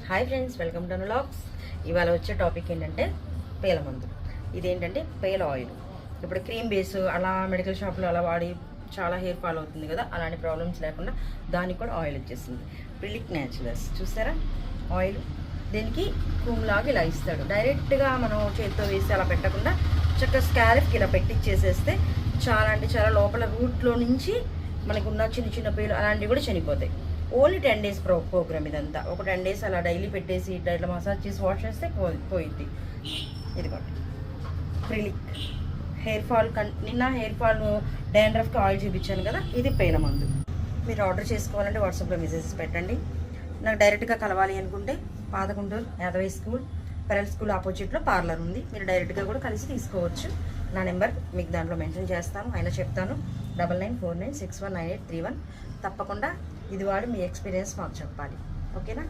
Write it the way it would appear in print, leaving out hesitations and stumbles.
Hi friends, welcome to vlogs. ఇవాళ వచ్చే topic ఏంటంటే పేల మందు. ఇదేంటంటే పేల ఆయిల్. ఇప్పుడు క్రీమ్ బేస్ అలా మెడికల్ షాప్లో అలా వాడి చాలా హెయిర్ ఫాల్ అవుతుంది కదా, అలాంటి ప్రాబ్లమ్స్ లేకుండా దానికి కూడా ఆయిల్ వచ్చేసింది. ప్రిలిక్ న్యాచురల్స్ చూసారా ఆయిల్. దీనికి క్రూమ్లాగా ఇలా ఇస్తాడు. డైరెక్ట్గా మనం చేతితో వేసి అలా పెట్టకుండా చక్కగా స్కాల్ప్కి ఇలా పెట్టిచ్చేసేస్తే చాలా అంటే చాలా లోపల రూట్లో నుంచి మనకు ఉన్న చిన్న చిన్న పేలు అలాంటివి కూడా చనిపోతాయి. ఓన్లీ 10 days ప్రోగ్రామ్ ఇదంతా. ఒక 10 days అలా డైలీ పెట్టేసి ఇట్లా మసాజ్ చేసి వాష్ చేస్తే పోయిద్ది. ఇదిగోండి ప్రిలిక్ హెయిర్ ఫాల్. నిన్న హెయిర్ ఫాల్ డాండ్రఫ్కి ఆయిల్ చూపించాను కదా, ఇది పేల మందు. మీరు ఆర్డర్ చేసుకోవాలంటే వాట్సాప్లో మెసేజెస్ పెట్టండి. నాకు డైరెక్ట్గా కలవాలి అనుకుంటే పాతగుంటూరు యాదవై స్కూల్, పెరల్ స్కూల్ ఆపోజిట్లో పార్లర్ ఉంది. మీరు డైరెక్ట్గా కూడా కలిసి తీసుకోవచ్చు. నా నెంబర్ మీకు దాంట్లో మెన్షన్ చేస్తాను, అయినా చెప్తాను. 9949619831. తప్పకుండా ఇది వాడి మీ ఎక్స్పీరియన్స్ మాకు చెప్పాలి, ఓకేనా?